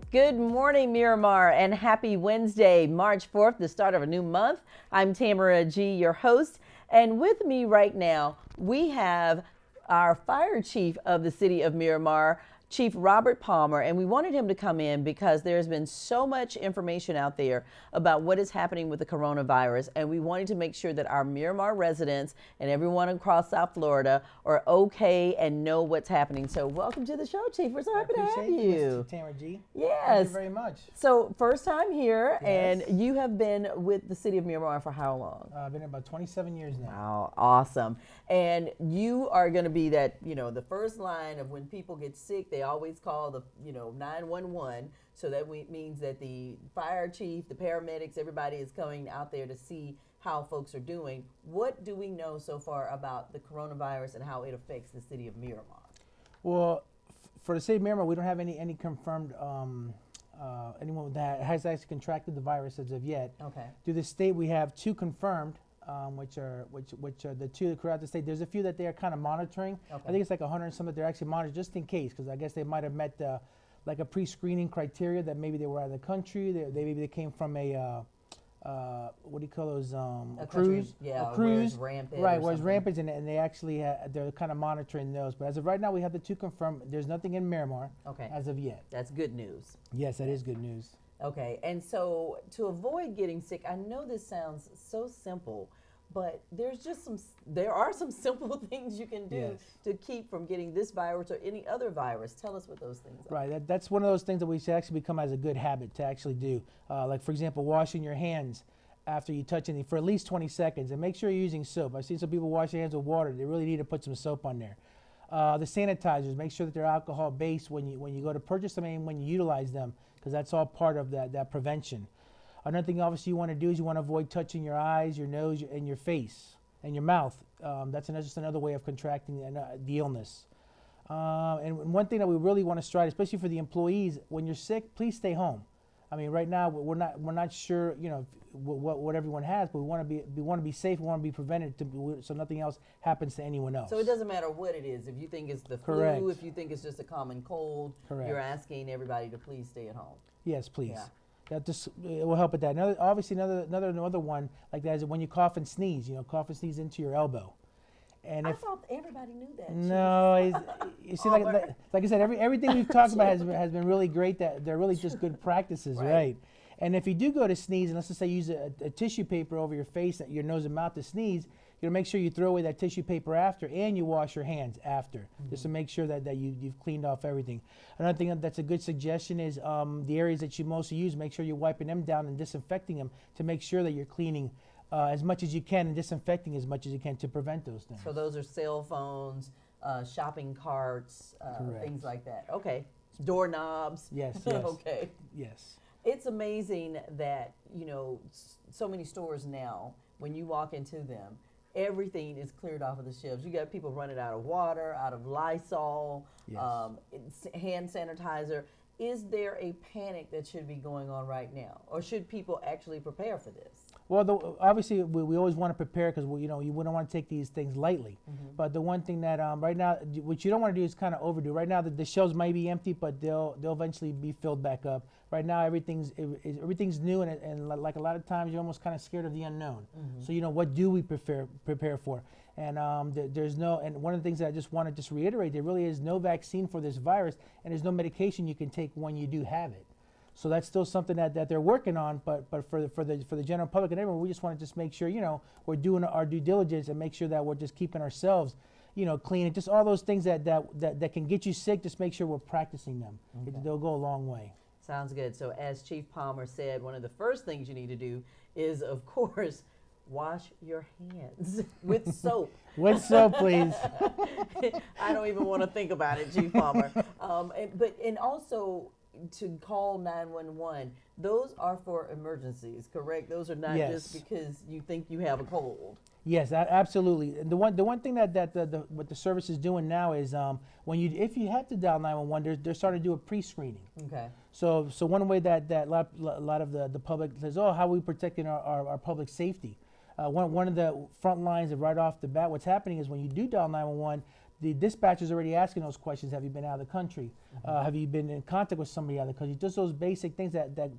Good morning, Miramar, and happy Wednesday, March 4th, the start of a new month. I'm Tamara G., your host, and with me right now, we have our fire chief of the City of Miramar, Chief Robert Palmer, and we wanted him to come in because there's been so much information out there about what is happening with the coronavirus, and we wanted to make sure that our Miramar residents and everyone across South Florida are okay and know what's happening. So welcome to the show, Chief. We're so happy to have you. Mr. Tamara G. Yes. Thank you very much. So first time here, Yes. and you have been with the City of Miramar for how long? I've been here about 27 years now. Wow, awesome. And you are going to be that, the first line of when people get sick, they always call the, 911. So that means that the fire chief, the paramedics, everybody is coming out there to see how folks are doing. What do we know so far about the coronavirus and how it affects the City of Miramar? Well, for the city of Miramar, we don't have any confirmed anyone that has actually contracted the virus as of yet. Okay. Through the state, we have two confirmed, which are the two throughout the state. There's a few that they are kind of monitoring. Okay. I think it's like 100 and some that they're actually monitoring just in case, because I guess they might have met like a pre-screening criteria that maybe they were out of the country. Maybe they came from a what do you call those? A cruise. Yeah, a cruise. where it's rampant. Right, where it's rampant, and they actually they're kind of monitoring those. But as of right now, we have the two confirmed. There's nothing in Miramar. Okay. As of yet. That's good news. Yes, that is good news. Okay, and so to avoid getting sick, I know this sounds so simple, but there are some simple things you can do Yes. to keep from getting this virus or any other virus. Tell us what those things are. Right, that's one of those things that we should actually become as a good habit to actually do. Like for example, washing your hands after you touch anything for at least 20 seconds, and make sure you're using soap. I've seen some people wash their hands with water. They really need to put some soap on there. The sanitizers, make sure that they're alcohol based when you go to purchase them and when you utilize them, because that's all part of that prevention. Another thing obviously you want to do is you want to avoid touching your eyes, your nose, and your face, and your mouth. That's just another way of contracting the illness. And one thing that we really want to strive, especially for the employees, when you're sick, please stay home. I mean, right now we're not sure, what everyone has, but we want to be safe. We want to be prevented so nothing else happens to anyone else. So it doesn't matter what it is. If you think it's the Correct. flu, if you think it's just a common cold, Correct. you're asking everybody to please stay at home. Yes, please. Yeah. That just it will help with that. Another one like that is when you cough and sneeze. Cough and sneeze into your elbow. And I thought everybody knew that. no, you see, like I said, everything we've talked about has been really great. That they're really just good practices, right? And if you do go to sneeze, and let's just say use a tissue paper over your face, your nose and mouth to sneeze, make sure you throw away that tissue paper after, and you wash your hands after, just to make sure that you've cleaned off everything. Another thing that's a good suggestion is the areas that you mostly use, make sure you're wiping them down and disinfecting them to make sure that you're cleaning as much as you can and disinfecting as much as you can to prevent those things. So those are cell phones, shopping carts, things like that. Okay. Doorknobs. Yes. Okay. Yes. It's amazing that, so many stores now, when you walk into them, everything is cleared off of the shelves. You got people running out of water, out of Lysol, Yes. Hand sanitizer. Is there a panic that should be going on right now? Or should people actually prepare for this? Well, obviously, we always want to prepare because you wouldn't want to take these things lightly. But the one thing that right now, what you don't want to do is kind of overdo. Right now, the shelves might be empty, but they'll eventually be filled back up. Right now, everything's new, and like a lot of times, you're almost kind of scared of the unknown. So what do we prepare for? And and one of the things that I just want to reiterate, there really is no vaccine for this virus, and there's no medication you can take when you do have it. So that's still something that they're working on, but for the general public and everyone, we just want to just make sure we're doing our due diligence and make sure that we're just keeping ourselves clean, and just all those things that can get you sick. Just make sure we're practicing them. Okay. They'll go a long way. Sounds good. So as Chief Palmer said, one of the first things you need to do is, of course, wash your hands with soap. With soap, please. I don't even want to think about it, Chief Palmer. And also to call 911. Those are for emergencies, correct? Those are not Yes. just because you think you have a cold. Yes, absolutely. And the one thing that what the service is doing now is if you have to dial 911, they're starting to do a pre-screening. Okay. So one way that a lot of the public says, oh, how are we protecting our public safety? One of the front lines of right off the bat, what's happening is when you do dial 911, the dispatcher's already asking those questions. Have you been out of the country? Have you been in contact with somebody out of the country? Just those basic things that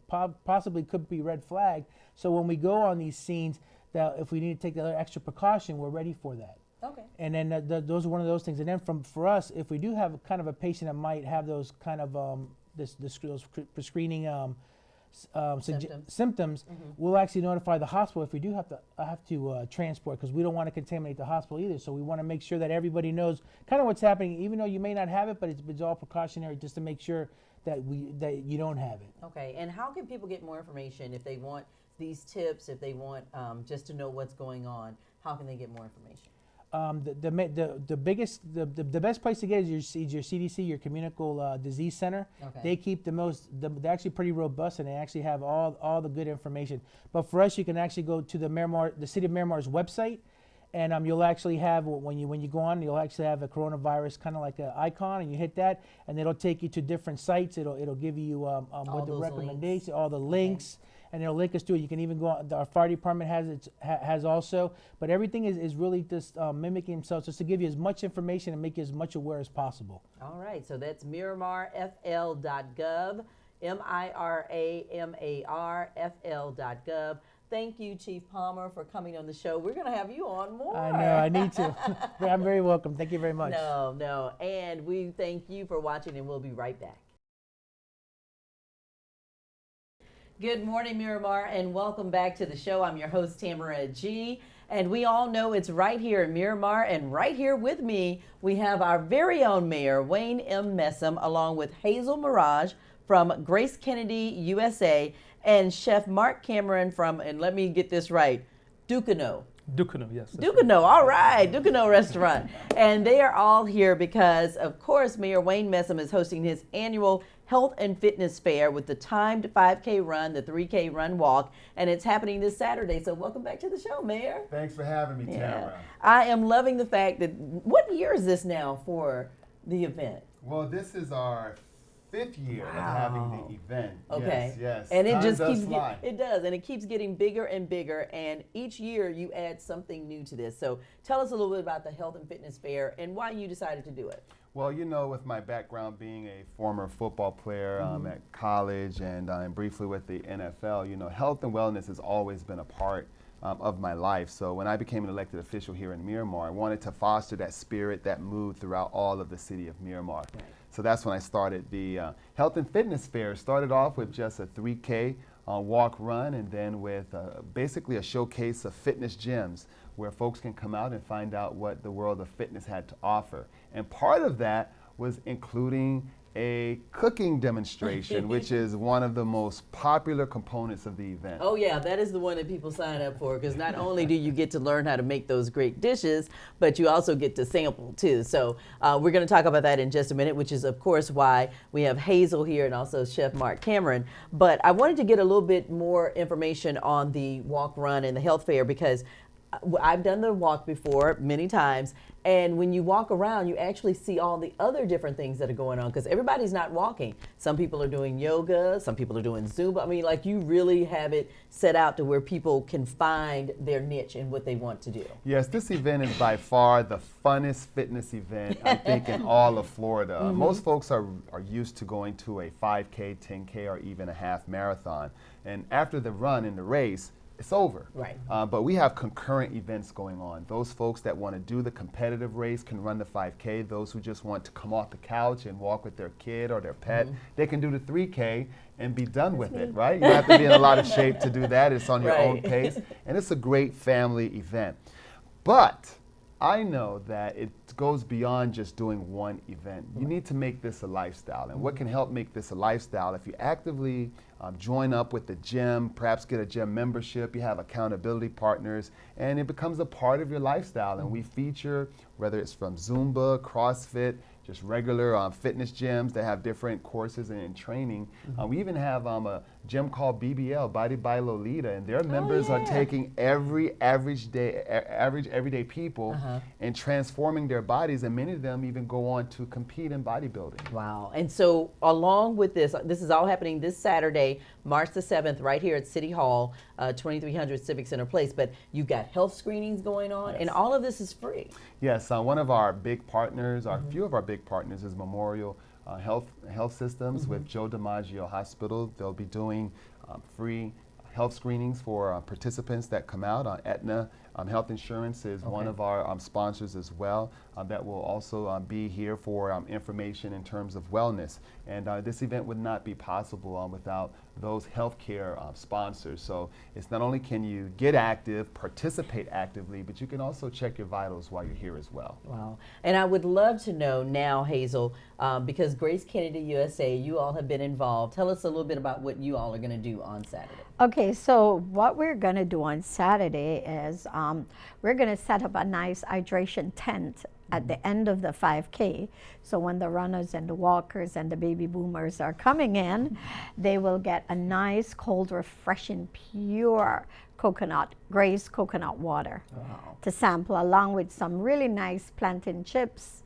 possibly could be red flag. So when we go on these scenes, that if we need to take the other extra precaution, we're ready for that. Okay. And then those are one of those things. And then for us, if we do have kind of a patient that might have those kind of those screening symptoms, we'll actually notify the hospital if we do have to transport, because we don't want to contaminate the hospital either. So we want to make sure that everybody knows kind of what's happening, even though you may not have it, but it's all precautionary just to make sure that you don't have it. Okay. And how can people get more information if they want these tips, if they want just to know what's going on? How can they get more information? The best place to get is your CDC, your Communicable Disease Center. Okay. They keep they're actually pretty robust, and they actually have all the good information. But for us, you can actually go to the City of Miramar's website, and you'll actually have, when you go on, you'll actually have a coronavirus kind of like an icon, and you hit that, and it'll take you to different sites. It'll give you what the recommendations, all the links. Okay. And it'll link us to it. You can even go on, our fire department has also, but everything is really just mimicking themselves, just to give you as much information and make you as much aware as possible. All right, so that's MiramarFL.gov, MiramarFL.gov. Thank you, Chief Palmer, for coming on the show. We're going to have you on more. I know, I need to. I'm very welcome. Thank you very much. No, and we thank you for watching, and we'll be right back. Good morning, Miramar, and welcome back to the show. I'm your host, Tamara G. And we all know it's right here in Miramar, and right here with me, we have our very own mayor, Wayne M. Messam, along with Hazel Mirage from Grace Kennedy, USA, and Chef Mark Cameron from, and let me get this right, Ducano. Ducano, yes. Ducano, all right, Ducano Restaurant. And they are all here because, of course, Mayor Wayne Messam is hosting his annual Health and Fitness Fair with the timed 5K run, the 3K run walk, and it's happening this Saturday. So welcome back to the show, Mayor. Thanks for having me, Tamara. I am loving the fact that, what year is this now for the event? Well, this is our 5th year of having the event. Okay. Yes. And it Time just does keeps fly. it does, and it keeps getting bigger and bigger. And each year you add something new to this. So tell us a little bit about the Health and Fitness Fair and why you decided to do it. Well, you know, with my background being a former football player at college and briefly with the NFL, you know, health and wellness has always been a part of my life. So when I became an elected official here in Miramar, I wanted to foster that spirit, that mood throughout all of the city of Miramar. Right. So that's when I started the Health and Fitness Fair. Started off with just a 3K walk run, and then with basically a showcase of fitness gyms where folks can come out and find out what the world of fitness had to offer. And part of that was including a cooking demonstration, which is one of the most popular components of the event. Oh yeah, that is the one that people sign up for, because not only do you get to learn how to make those great dishes, but you also get to sample too. So we're going to talk about that in just a minute, which is of course why we have Hazel here and also Chef Mark Cameron. But I wanted to get a little bit more information on the walk, run, and the health fair, because I've done the walk before many times, and when you walk around, you actually see all the other different things that are going on, because everybody's not walking. Some people are doing yoga, some people are doing Zumba. I mean, like, you really have it set out to where people can find their niche and what they want to do. Yes, this event is by far the funnest fitness event, I think, in all of Florida. Most folks are used to going to a 5K, 10K, or even a half marathon. And after the run and the race, it's over. Right. But we have concurrent events going on. Those folks that want to do the competitive race can run the 5K. Those who just want to come off the couch and walk with their kid or their pet, they can do the 3K and be done with it, right? You don't have to be in a lot of shape to do that. It's on your own pace. And it's a great family event. But I know that it goes beyond just doing one event. You need to make this a lifestyle. And what can help make this a lifestyle? If you actively join up with the gym, perhaps get a gym membership, you have accountability partners, and it becomes a part of your lifestyle. And we feature, whether it's from Zumba, CrossFit, just regular fitness gyms that have different courses and training. We even have a gym called BBL, Body by Lolita, and their members are taking everyday people and transforming their bodies, and many of them even go on to compete in bodybuilding. Wow. And so along with this is all happening this Saturday, March the 7th, right here at City Hall, 2300 Civic Center Place. But you've got health screenings going on, and all of this is free. Yes, one of our big partners, a few of our big partners is Memorial Health Systems with Joe DiMaggio Hospital. They'll be doing free health screenings for participants that come out. Aetna Health Insurance is one of our sponsors as well that will also be here for information in terms of wellness. And this event would not be possible without those healthcare sponsors. So it's not only can you get active, participate actively, but you can also check your vitals while you're here as well. Wow. And I would love to know now, Hazel, because Grace Kennedy USA, you all have been involved. Tell us a little bit about what you all are going to do on Saturday. Okay, so what we're going to do on Saturday is we're going to set up a nice hydration tent at the end of the 5K. So when the runners and the walkers and the baby boomers are coming in, they will get a nice, cold, refreshing, pure Grace coconut water to sample, along with some really nice plantain chips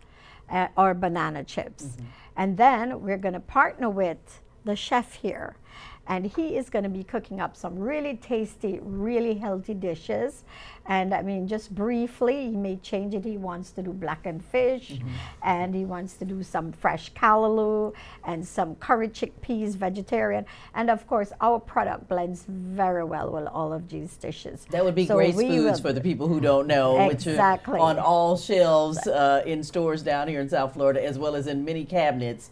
or banana chips. And then we're going to partner with the chef here. And he is going to be cooking up some really tasty, really healthy dishes. And I mean, just briefly, he may change it. He wants to do blackened fish, and he wants to do some fresh callaloo and some curry chickpeas, vegetarian. And of course, our product blends very well with all of these dishes. That would be Grace Foods for the people who don't know, which are on all shelves in stores down here in South Florida, as well as in many cabinets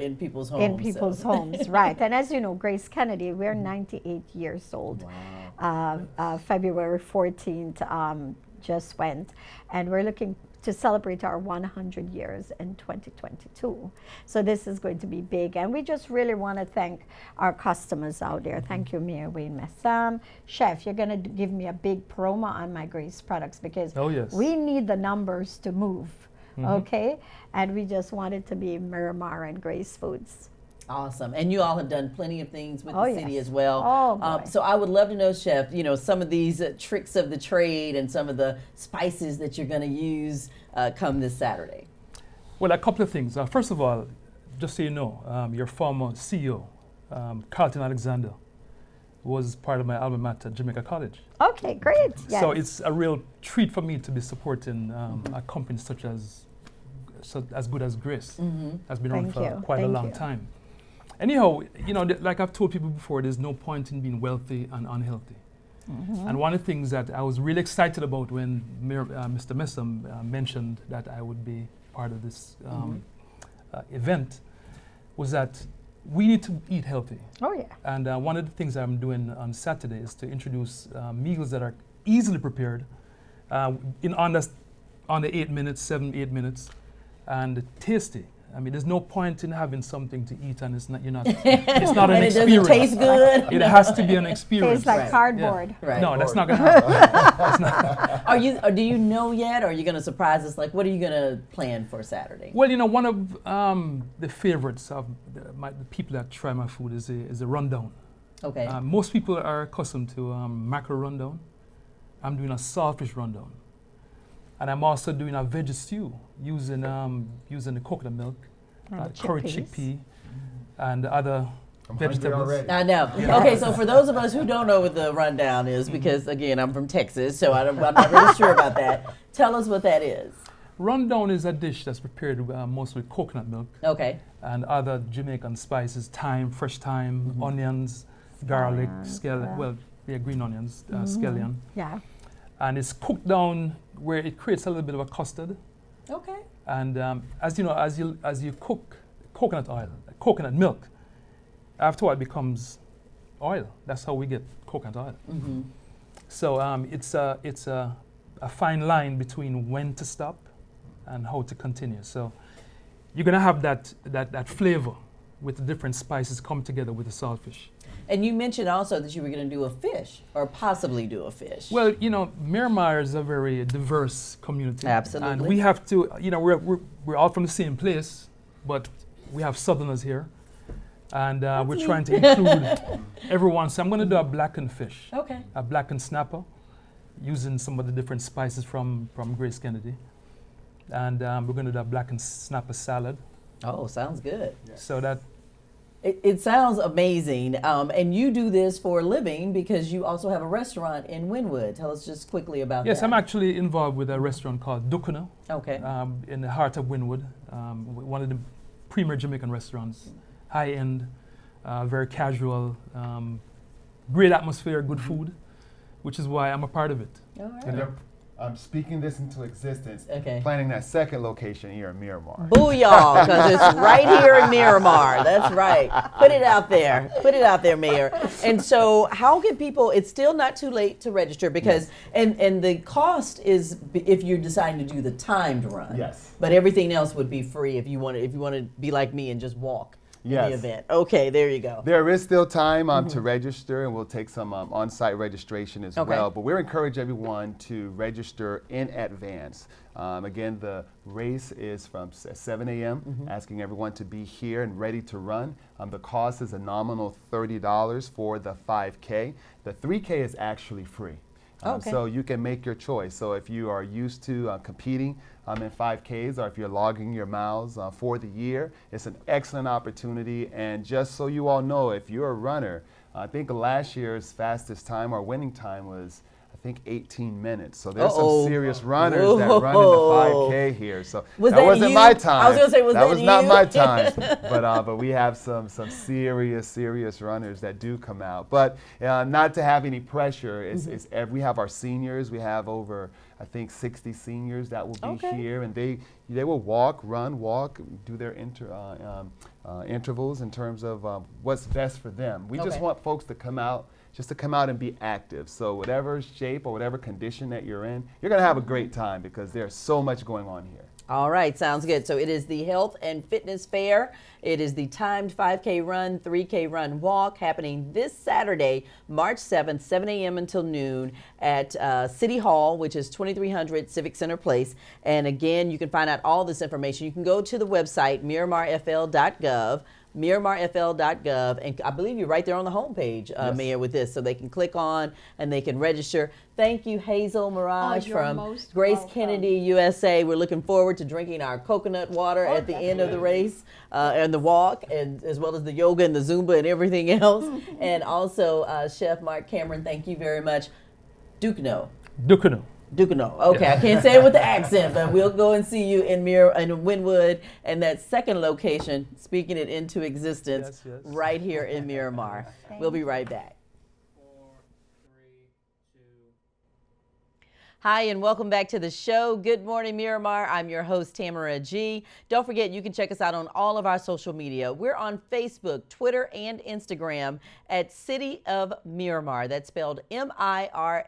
in people's homes. In people's homes, right. And as you know, Grace Kennedy, we're 98 years old. Wow. February 14th just went, and we're looking to celebrate our 100 years in 2022. So this is going to be big, and we just really want to thank our customers out there. Thank you, Mayor Wayne Massam. Chef, you're going to give me a big promo on my Grace products, because we need the numbers to move. Okay, and we just want it to be Miramar and Grace Foods. Awesome. And you all have done plenty of things with the city as well. Oh, so I would love to know, Chef, you know, some of these tricks of the trade and some of the spices that you're going to use come this Saturday. Well, a couple of things. First of all, just so you know, your former CEO, Carlton Alexander, was part of my alma mater, Jamaica College. Okay, great. Yes. So it's a real treat for me to be supporting a company such as good as Grace. Has been around for quite a long time. Anyhow, you know, like I've told people before, there's no point in being wealthy and unhealthy. And one of the things that I was really excited about when Mr. Messam mentioned that I would be part of this event was that we need to eat healthy. Oh, yeah. And one of the things I'm doing on Saturday is to introduce meals that are easily prepared in under 8 minutes, 7-8 minutes, and tasty. I mean, there's no point in having something to eat and it's not an experience. It doesn't taste good. It has to be an experience. Tastes like cardboard. Yeah. Right. No, that's not going to happen. Do you know yet, or are you going to surprise us? Like, what are you going to plan for Saturday? Well, you know, one of the favorites of the people that try my food is a rundown. Okay. Most people are accustomed to mackerel rundown. I'm doing a saltfish rundown. And I'm also doing a veggie stew using the coconut milk, curry chickpea, and other vegetables. I know. Okay, so for those of us who don't know what the rundown is, because again, I'm from Texas, so I'm not really sure about that. Tell us what that is. Rundown is a dish that's prepared mostly with coconut milk. Okay. And other Jamaican spices, thyme, fresh thyme, onions, garlic, scallion. Well, green onions, scallion. Yeah. And it's cooked down where it creates a little bit of a custard. Okay. And as you know, as you cook coconut milk, after it becomes oil. That's how we get coconut oil. So it's a fine line between when to stop and how to continue. So you're gonna have that flavor with the different spices come together with the saltfish. And you mentioned also that you were going to do a fish, or possibly do a fish. Well, you know, Miramar is a very diverse community. Absolutely. And we have to, you know, we're all from the same place, but we have Southerners here. And we're trying to include everyone. So I'm going to do a blackened fish, Okay. a blackened snapper, using some of the different spices from Grace Kennedy. And we're going to do a blackened snapper salad. Oh, sounds good. So that It sounds amazing. And you do this for a living because you also have a restaurant in Wynwood. Tell us just quickly about that. yes, I'm actually involved with a restaurant called Dukuno Okay. in the heart of Wynwood, one of the premier Jamaican restaurants, high end, very casual, great atmosphere, good food, which is why I'm a part of it. All right. And they're speaking this into existence, Okay. planning that second location here in Miramar. Booyah, because it's right here in Miramar. That's right. Put it out there. Put it out there, Mayor. And so how can people, it's still not too late to register because, and the cost is if you're deciding to do the timed run. Yes. But everything else would be free if you want to be like me and just walk in Yes. the event. Okay, there you go. There is still time to register, and we'll take some on-site registration as Okay. well. But we're encouraging everyone to register in advance. Again, the race is from 7 a.m., asking everyone to be here and ready to run. The cost is a nominal $30 for the 5K. The 3K is actually free. Okay. So you can make your choice. So if you are used to competing in 5Ks, or if you're logging your miles for the year, it's an excellent opportunity. And just so you all know, if you're a runner, I think last year's fastest time or winning time was, I think, 18 minutes. So there's Uh-oh. some serious runners that run in the Whoa. 5K here. So Was that that wasn't you? my time. I was gonna say, was that was not you? my time. But we have some serious runners that do come out. But not to have any pressure. It's we have our seniors. We have over, I think, 60 seniors that will be Okay. here, and they will walk, do their intervals in terms of what's best for them. We just Okay. want folks to come out. Just to come out and be active. So whatever shape or whatever condition that you're in, you're going to have a great time because there's so much going on here. All right, sounds good. So it is the Health and Fitness Fair. It is the timed 5K run, 3K run walk happening this Saturday, March 7th, 7 a.m. until noon at City Hall, which is 2300 Civic Center Place. And again, you can find out all this information. You can go to the website, MiramarFL.gov. MiramarFL.gov, and I believe you're right there on the homepage, Yes. Mayor, with this, so they can click on and they can register. Thank you, Hazel Mirage you're from most Grace welcome. Kennedy, USA. We're looking forward to drinking our coconut water at the end of the race and the walk, and as well as the yoga and the Zumba and everything else. And also, Chef Mark Cameron, thank you very much. Dukuno. Okay, I can't say it with the accent, but we'll go and see you in Wynwood, and that second location, speaking it into existence, Yes, yes. right here in Miramar. We'll be right back. Hi, and welcome back to the show. Good morning, Miramar. I'm your host, Tamara G. Don't forget, you can check us out on all of our social media. We're on Facebook, Twitter, and Instagram at City of Miramar. That's spelled Miramar.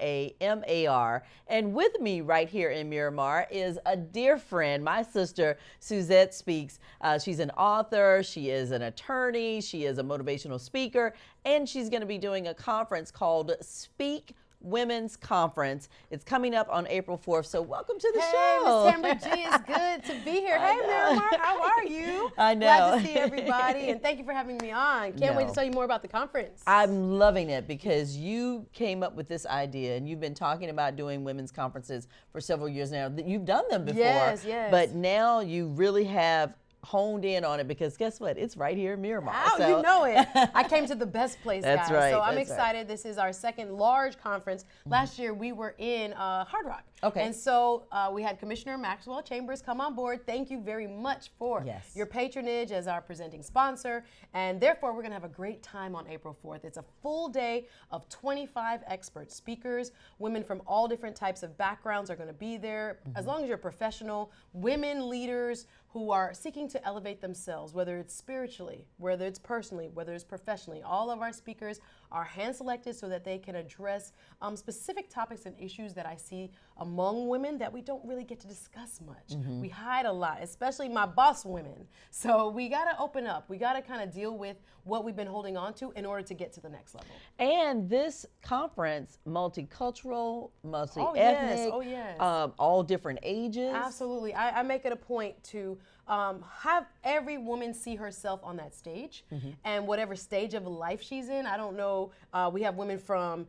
And with me right here in Miramar is a dear friend, my sister, Suzette Speaks. She's an author, she is an attorney, she is a motivational speaker, and she's going to be doing a conference called Speak Women's Conference. It's coming up on April 4th, so welcome to the show. Hey, Miss Tamara G, it's good to be here. Hey, Miramar, how are you? I know. Glad to see everybody, and thank you for having me on. Can't wait No. to tell you more about the conference. I'm loving it because you came up with this idea and you've been talking about doing women's conferences for several years now. You've done them before, Yes, yes. but now you really have honed in on it because guess what? It's right here in Miramar. Oh, So- you know it. I came to the best place, That's guys. right, So I'm that's right. excited. This is our second large conference. Last year we were in Hard Rock. Okay. And so we had Commissioner Maxwell Chambers come on board. Thank you very much for Yes. your patronage as our presenting sponsor. And therefore, we're going to have a great time on April 4th. It's a full day of 25 expert speakers. Women from all different types of backgrounds are going to be there. As long as you're professional, women leaders who are seeking to elevate themselves, whether it's spiritually, whether it's personally, whether it's professionally. All of our speakers are hand-selected so that they can address specific topics and issues that I see among women that we don't really get to discuss much. We hide a lot, especially my boss women. So we gotta open up. We gotta kind of deal with what we've been holding on to in order to get to the next level. And this conference, multicultural, multi-ethnic, Oh, yes. all different ages. Absolutely. I make it a point to have every woman see herself on that stage, and whatever stage of life she's in. I don't know. We have women from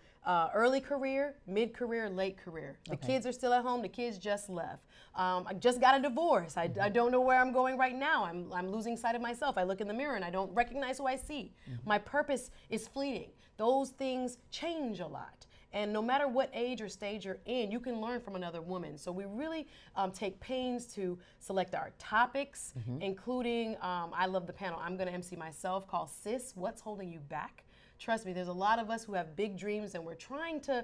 early career, mid-career, late career. The kids are still at home. The kids just left. I just got a divorce. I don't know where I'm going right now. I'm losing sight of myself. I look in the mirror and I don't recognize who I see. My purpose is fleeting. Those things change a lot. And no matter what age or stage you're in, you can learn from another woman. So we really take pains to select our topics, including, I love the panel I'm going to MC myself, called Sis, What's Holding You Back? Trust me, there's a lot of us who have big dreams and we're trying to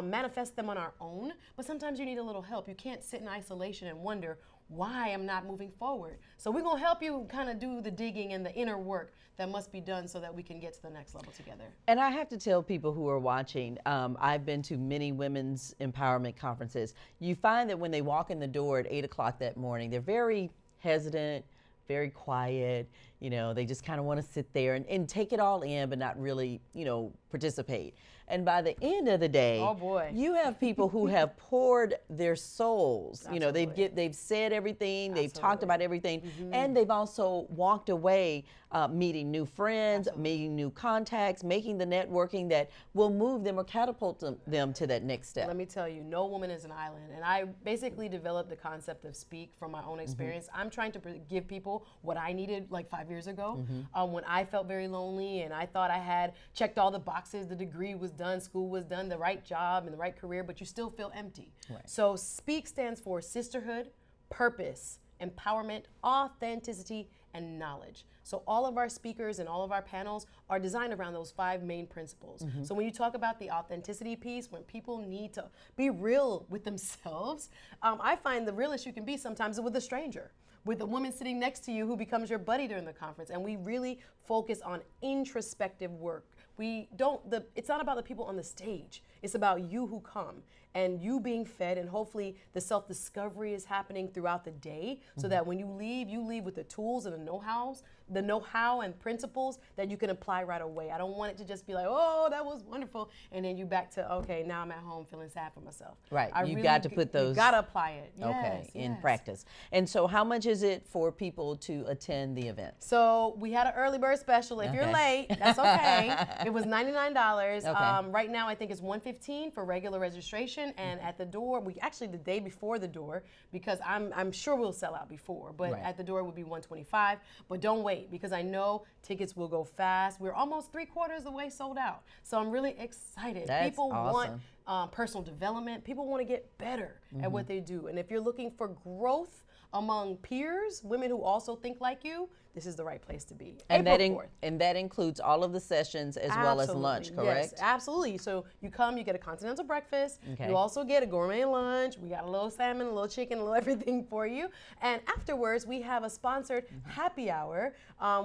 manifest them on our own, but sometimes you need a little help. You can't sit in isolation and wonder why I'm not moving forward. So we're gonna help you kind of do the digging and the inner work that must be done so that we can get to the next level together. And I have to tell people who are watching, I've been to many women's empowerment conferences. You find that when they walk in the door at 8 o'clock that morning, they're very hesitant, very quiet. You know, they just kind of want to sit there and take it all in, but not really, you know, participate. And by the end of the day, oh boy, you have people who have poured their souls. Absolutely. You know, they've said everything, they've talked about everything, and they've also walked away meeting new friends, meeting new contacts, making the networking that will move them or catapult them to that next step. Let me tell you, no woman is an island. And I basically developed the concept of speak from my own experience. I'm trying to give people what I needed like 5 years ago when I felt very lonely and I thought I had checked all the boxes, the degree was done, school was done, the right job and the right career, but you still feel empty. Right. So SPEAK stands for sisterhood, purpose, empowerment, authenticity, and knowledge. So all of our speakers and all of our panels are designed around those 5 main principles. So when you talk about the authenticity piece, when people need to be real with themselves, I find the realest you can be sometimes with a stranger, with a woman sitting next to you who becomes your buddy during the conference. And we really focus on introspective work. It's not about the people on the stage. It's about you who come and you being fed, and hopefully the self-discovery is happening throughout the day so that when you leave with the tools and the know-how and principles that you can apply right away. I don't want it to just be like, oh, that was wonderful, and then you back to, okay, now I'm at home feeling sad for myself. Right, you got to put those. You got to apply it. Okay, Yes, in yes. practice. And so how much is it for people to attend the event? So we had an early bird special. If you're late, that's okay. It was $99. Okay. Right now I think it's $115 for regular registration, and at the door, the day before the door, because I'm sure we'll sell out before, but Right. at the door it would be $125. But don't wait, because I know tickets will go fast. We're almost 3/4 of the way sold out. So I'm really excited. That's People awesome. want personal development. People want to get better at what they do. And if you're looking for growth among peers, women who also think like you, this is the right place to be. And April 4th. that includes all of the sessions as well as lunch, correct? Yes, absolutely. So you come, you get a continental breakfast. Okay. You also get a gourmet lunch. We got a little salmon, a little chicken, a little everything for you. And afterwards, we have a sponsored happy hour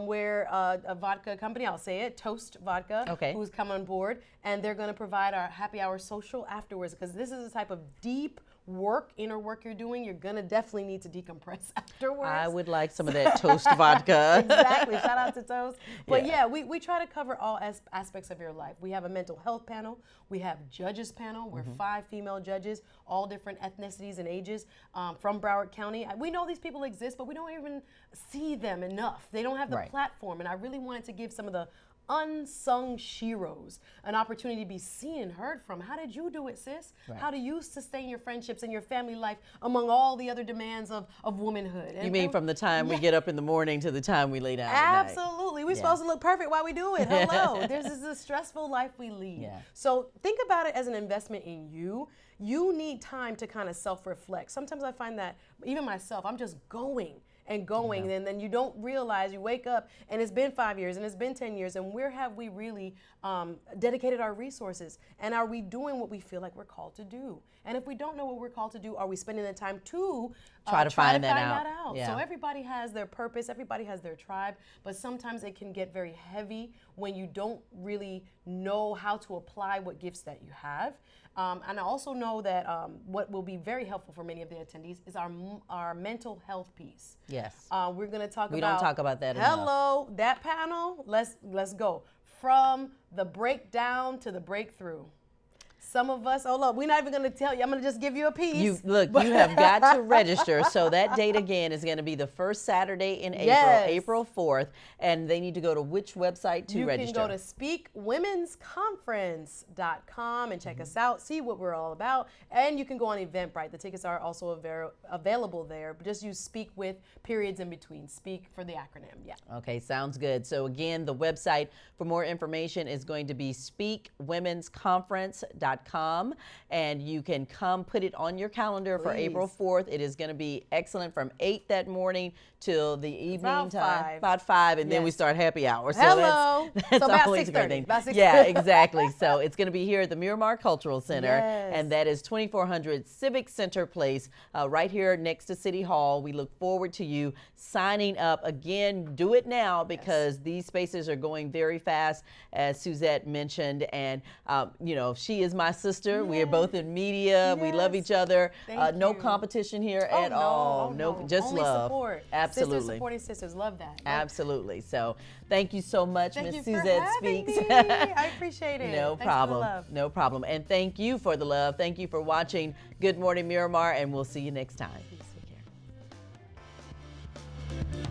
where a vodka company, I'll say it, Toast Vodka, Okay. who's come on board. And they're going to provide our happy hour social afterwards, because this is a type of deep inner work you're doing. You're going to definitely need to decompress afterwards. I would like some of that Toast vodka. Exactly. Shout out to Toast. But Yeah. we try to cover all aspects of your life. We have a mental health panel. We have judges panel. We're 5 female judges, all different ethnicities and ages from Broward County. We know these people exist, but we don't even see them enough. They don't have the Right. platform. And I really wanted to give some of the unsung sheroes an opportunity to be seen and heard from. How did you do it, sis? Right. How do you sustain your friendships and your family life among all the other demands of womanhood? You mean from the time we get up in the morning to the time we lay down at night? Absolutely. We're supposed to look perfect while we do it. Hello. This is a stressful life we lead. Yeah. So think about it as an investment in you. You need time to kind of self-reflect. Sometimes I find that, even myself, I'm just going and going, and then you don't realize, you wake up and it's been 5 years and it's been 10 years, and where have we really dedicated our resources, and are we doing what we feel like we're called to do? And if we don't know what we're called to do, are we spending the time to Try to find that out. So everybody has their purpose, everybody has their tribe, but sometimes it can get very heavy when you don't really know how to apply what gifts that you have. And I also know that what will be very helpful for many of the attendees is our mental health piece. Yes. We're going to talk about. We don't talk about that enough. Hello, that panel. Let's go from the breakdown to the breakthrough. Some of us, oh look, we're not even going to tell you. I'm going to just give you a piece. You have got to register. So that date again is going to be the first Saturday in April, Yes. April 4th, and they need to go to which website to register? You can go to speakwomensconference.com and check us out, see what we're all about, and you can go on Eventbrite. The tickets are also available there, but just use speak with periods in between. Speak for the acronym. Yeah. Okay, sounds good. So again, the website for more information is going to be speakwomensconference.com, and you can come put it on your calendar for April 4th. It is going to be excellent from 8 that morning till the evening time, about 5, and then we start happy hour. So Hello. that's So about always a great 6:30. thing. About 6:30. Yeah, exactly. So it's going to be here at the Miramar Cultural Center, Yes. and that is 2400 Civic Center Place, right here next to City Hall. We look forward to you signing up. Again, do it now because these spaces are going very fast, as Suzette mentioned, and she is my sister. We are both in media. We love each other. Thank no you. competition here Oh, at no, all. oh, no. Just Only love. support. Absolutely. Sisters supporting sisters. Love that. Absolutely. So thank you so much, Thank Miss you for Suzette having Speaks. me. I appreciate it. No Thanks for the problem. love. No problem. And thank you for the love. Thank you for watching Good Morning Miramar, and we'll see you next time. Take care.